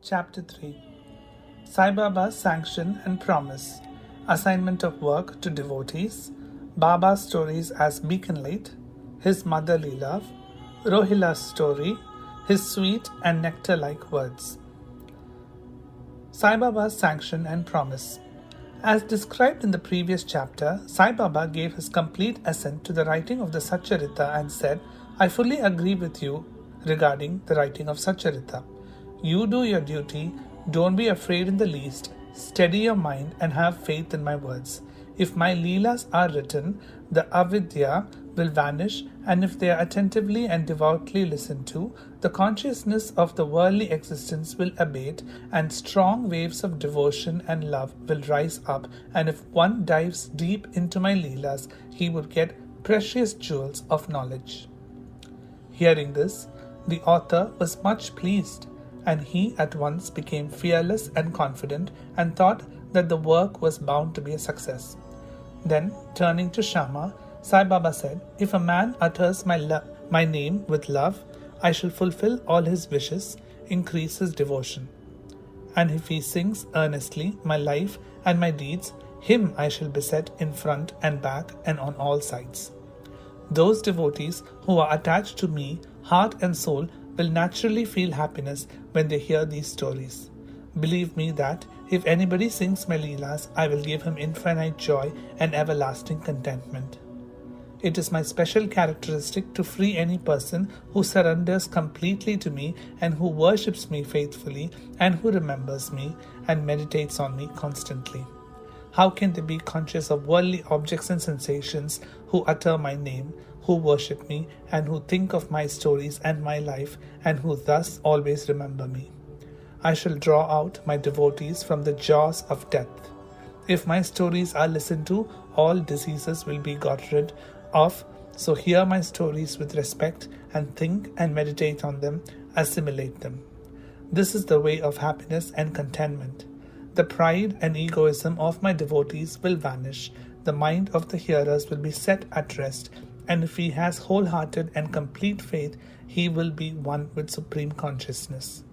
Chapter 3 Sai Baba's Sanction and Promise, Assignment of Work to Devotees, Baba's Stories as Beacon Light, His Motherly Love, Rohila's Story, His Sweet and Nectar-like Words. Sai Baba's Sanction and Promise. As described in the previous chapter, Sai Baba gave his complete assent to the writing of the Satcharita and said, "I fully agree with you regarding the writing of Satcharita. You do your duty, don't be afraid in the least, steady your mind and have faith in my words. If my leelas are written, the avidya will vanish, and if they are attentively and devoutly listened to, the consciousness of the worldly existence will abate, and strong waves of devotion and love will rise up, and if one dives deep into my leelas, he would get precious jewels of knowledge." Hearing this, the author was much pleased, and he at once became fearless and confident and thought that the work was bound to be a success. Then, turning to Shama, Sai Baba said, "If a man utters my name with love, I shall fulfill all his wishes, increase his devotion. And if he sings earnestly my life and my deeds, him I shall beset in front and back and on all sides. Those devotees who are attached to me, heart and soul, will naturally feel happiness when they hear these stories. Believe me that if anybody sings my leelas, I will give him infinite joy and everlasting contentment. It is my special characteristic to free any person who surrenders completely to me and who worships me faithfully and who remembers me and meditates on me constantly. How can they be conscious of worldly objects and sensations who utter my name, who worship me, and who think of my stories and my life, and who thus always remember me? I shall draw out my devotees from the jaws of death. If my stories are listened to, all diseases will be got rid of, so hear my stories with respect and think and meditate on them, assimilate them. This is the way of happiness and contentment. The pride and egoism of my devotees will vanish, the mind of the hearers will be set at rest, and if he has wholehearted and complete faith, he will be one with supreme consciousness.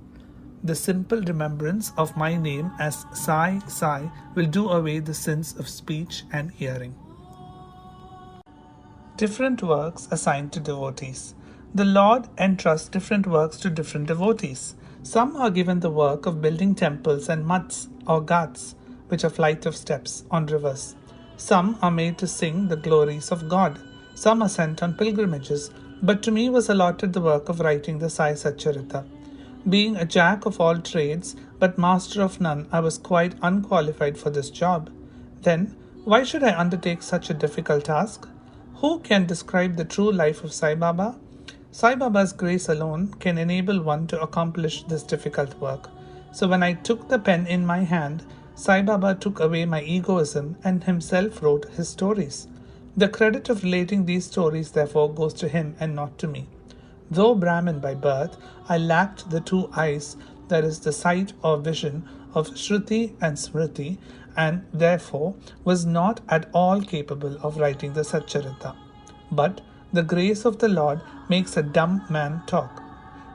The simple remembrance of my name as Sai Sai will do away the sins of speech and hearing." Different works assigned to devotees. The Lord entrusts different works to different devotees. Some are given the work of building temples and mats or ghats, which are flight of steps on rivers. Some are made to sing the glories of God. Some are sent on pilgrimages, but to me was allotted the work of writing the Sai Satcharita. Being a jack of all trades, but master of none, I was quite unqualified for this job. Then, why should I undertake such a difficult task? Who can describe the true life of Sai Baba? Sai Baba's grace alone can enable one to accomplish this difficult work. So when I took the pen in my hand, Sai Baba took away my egoism and himself wrote his stories. The credit of relating these stories therefore goes to him and not to me. Though Brahmin by birth, I lacked the two eyes, that is the sight or vision of Shruti and Smriti, and therefore was not at all capable of writing the Satcharita. But the grace of the Lord makes a dumb man talk,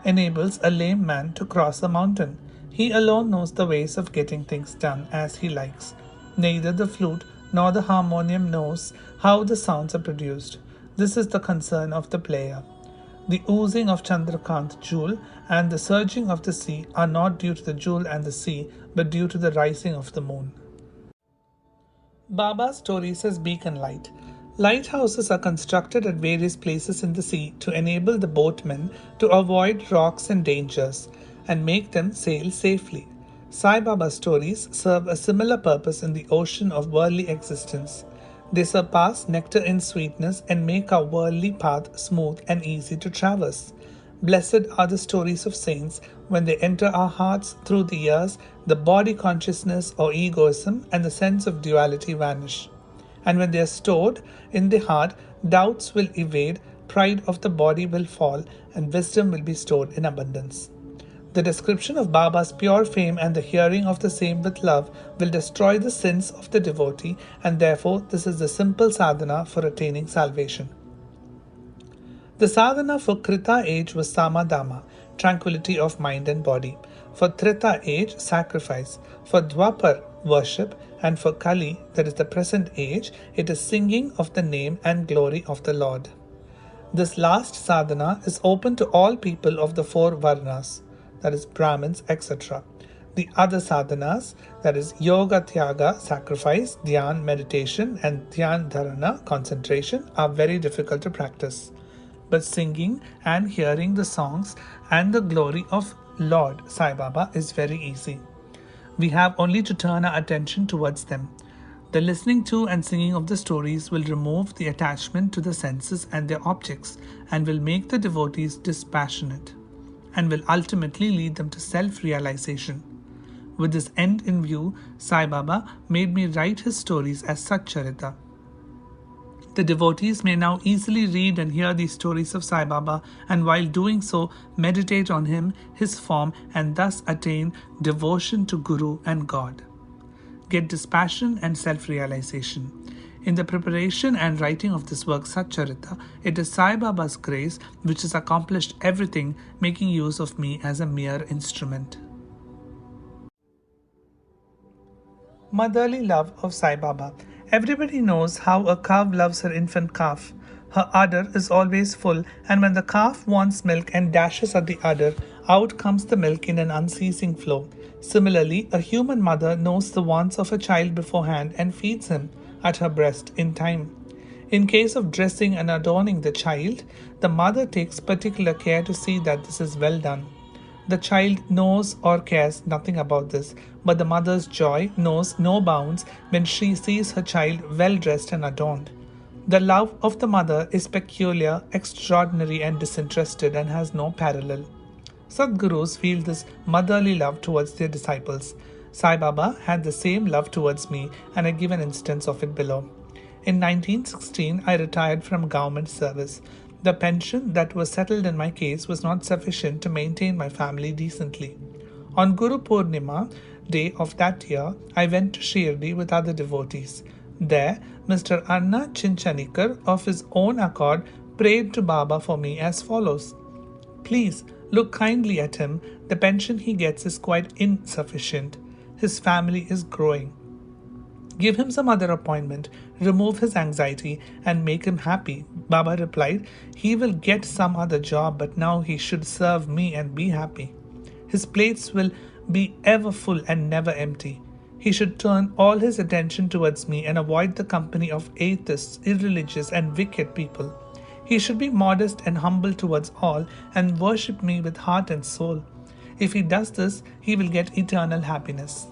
enables a lame man to cross a mountain. He alone knows the ways of getting things done as he likes. Neither the flute nor the harmonium knows how the sounds are produced. This is the concern of the player. The oozing of Chandrakant jewel and the surging of the sea are not due to the jewel and the sea, but due to the rising of the moon. Baba's stories as beacon light. Lighthouses are constructed at various places in the sea to enable the boatmen to avoid rocks and dangers and make them sail safely. Sai Baba's stories serve a similar purpose in the ocean of worldly existence. They surpass nectar in sweetness and make our worldly path smooth and easy to traverse. Blessed are the stories of saints when they enter our hearts through the ears, the body consciousness or egoism and the sense of duality vanish. And when they are stored in the heart, doubts will evade, pride of the body will fall, and wisdom will be stored in abundance. The description of Baba's pure fame and the hearing of the same with love will destroy the sins of the devotee, and therefore this is the simple sadhana for attaining salvation. The sadhana for Krita age was Samadama, tranquility of mind and body. For Treta age, sacrifice. For Dwapar, worship. And for Kali, that is the present age, it is singing of the name and glory of the Lord. This last sadhana is open to all people of the four varnas, that is Brahmins, etc. The other sadhanas, that is Yoga Tyaga, sacrifice, Dhyan, meditation, and Dhyan Dharana, concentration, are very difficult to practice. But singing and hearing the songs and the glory of Lord Sai Baba is very easy. We have only to turn our attention towards them. The listening to and singing of the stories will remove the attachment to the senses and their objects and will make the devotees dispassionate and will ultimately lead them to self-realization. With this end in view, Sai Baba made me write his stories as Satcharita. The devotees may now easily read and hear these stories of Sai Baba, and while doing so, meditate on him, his form, and thus attain devotion to Guru and God. Get dispassion and self-realization. In the preparation and writing of this work, Satcharita, it is Sai Baba's grace which has accomplished everything, making use of me as a mere instrument. Motherly love of Sai Baba. Everybody knows how a cow loves her infant calf. Her udder is always full, and when the calf wants milk and dashes at the udder, out comes the milk in an unceasing flow. Similarly, a human mother knows the wants of a child beforehand and feeds him at her breast in time. In case of dressing and adorning the child, the mother takes particular care to see that this is well done. The child knows or cares nothing about this, but the mother's joy knows no bounds when she sees her child well dressed and adorned. The love of the mother is peculiar, extraordinary, and disinterested, and has no parallel. Sadgurus feel this motherly love towards their disciples. Sai Baba had the same love towards me, and I give an instance of it below. In 1916, I retired from government service. The pension that was settled in my case was not sufficient to maintain my family decently. On Guru Purnima day of that year, I went to Shirdi with other devotees. There, Mr. Anna Chinchanikar, of his own accord, prayed to Baba for me as follows. Please, look kindly at him. The pension he gets is quite insufficient. His family is growing. Give him some other appointment, remove his anxiety, and make him happy. Baba replied, he will get some other job, but now he should serve me and be happy. His plates will be ever full and never empty. He should turn all his attention towards me and avoid the company of atheists, irreligious, and wicked people. He should be modest and humble towards all and worship me with heart and soul. If he does this, he will get eternal happiness.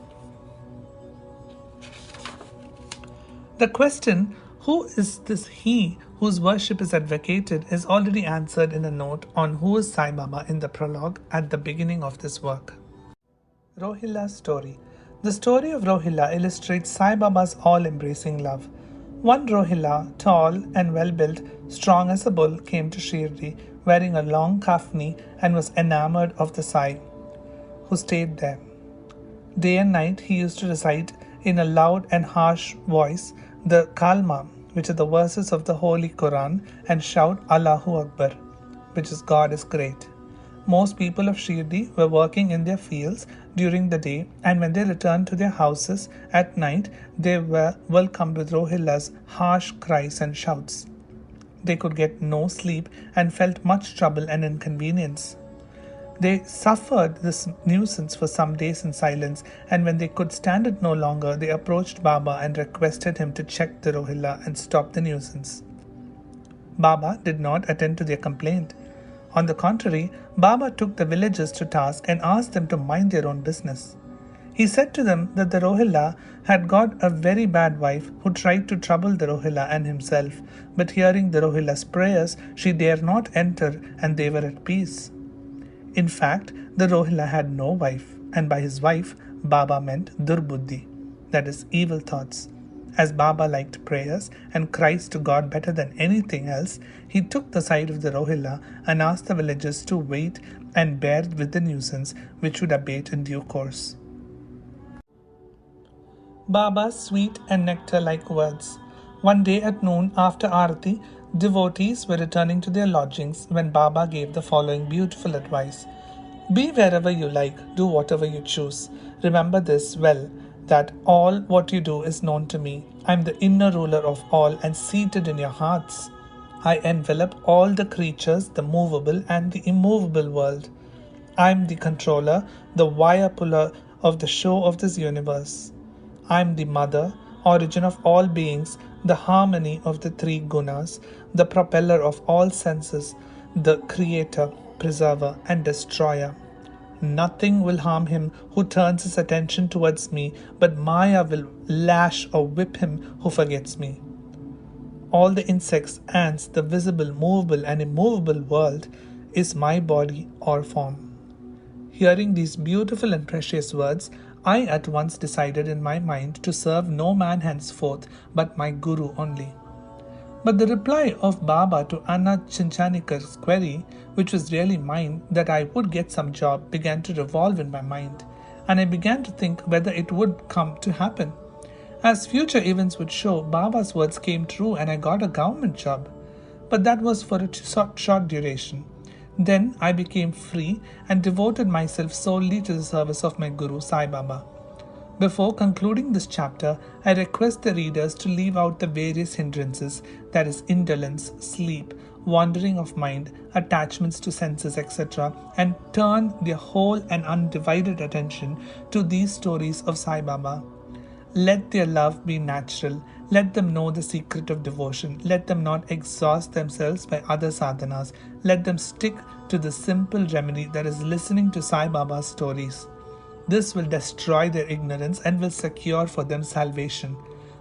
The question, who is this he whose worship is advocated, is already answered in a note on who is Sai Baba in the prologue at the beginning of this work. Rohilla's story. The story of Rohilla illustrates Sai Baba's all-embracing love. One Rohilla, tall and well-built, strong as a bull, came to Shirdi, wearing a long kafni, and was enamored of the Sai, who stayed there. Day and night he used to recite in a loud and harsh voice the Kalma, which are the verses of the Holy Quran, and shout Allahu Akbar, which is God is great. Most people of Shirdi were working in their fields during the day, and when they returned to their houses at night, they were welcomed with Rohilla's harsh cries and shouts. They could get no sleep and felt much trouble and inconvenience. They suffered this nuisance for some days in silence, and when they could stand it no longer, they approached Baba and requested him to check the Rohilla and stop the nuisance. Baba did not attend to their complaint. On the contrary, Baba took the villagers to task and asked them to mind their own business. He said to them that the Rohilla had got a very bad wife who tried to trouble the Rohilla and himself, but hearing the Rohilla's prayers, she dare not enter, and they were at peace. In fact, the Rohilla had no wife, and by his wife, Baba meant Durbuddhi, that is, evil thoughts. As Baba liked prayers and cries to God better than anything else, he took the side of the Rohilla and asked the villagers to wait and bear with the nuisance, which would abate in due course. Baba's sweet and nectar-like words. One day at noon after Aarti, devotees were returning to their lodgings when Baba gave the following beautiful advice. Be wherever you like, do whatever you choose. Remember this well, that all what you do is known to me. I am the inner ruler of all and seated in your hearts. I envelop all the creatures, the movable and the immovable world. I am the controller, the wire puller of the show of this universe. I am the mother, origin of all beings, the harmony of the three gunas, the propeller of all senses, the creator, preserver, and destroyer. Nothing will harm him who turns his attention towards me, but Maya will lash or whip him who forgets me. All the insects, ants, the visible, movable, and immovable world is my body or form. Hearing these beautiful and precious words, I at once decided in my mind to serve no man henceforth but my Guru only. But the reply of Baba to Anna Chinchanikar's query, which was really mine, that I would get some job, began to revolve in my mind, and I began to think whether it would come to happen. As future events would show, Baba's words came true and I got a government job. But that was for a short duration. Then I became free and devoted myself solely to the service of my Guru Sai Baba. Before concluding this chapter, I request the readers to leave out the various hindrances, that is, indolence, sleep, wandering of mind, attachments to senses, etc., and turn their whole and undivided attention to these stories of Sai Baba. Let their love be natural. Let them know the secret of devotion. Let them not exhaust themselves by other sadhanas. Let them stick to the simple remedy, that is, listening to Sai Baba's stories. This will destroy their ignorance and will secure for them salvation.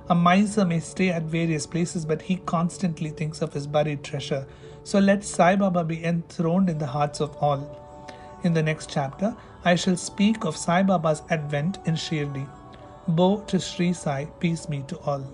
A miser may stay at various places, but he constantly thinks of his buried treasure. So let Sai Baba be enthroned in the hearts of all. In the next chapter, I shall speak of Sai Baba's advent in Shirdi. Bo to Sri Sai, peace be to all.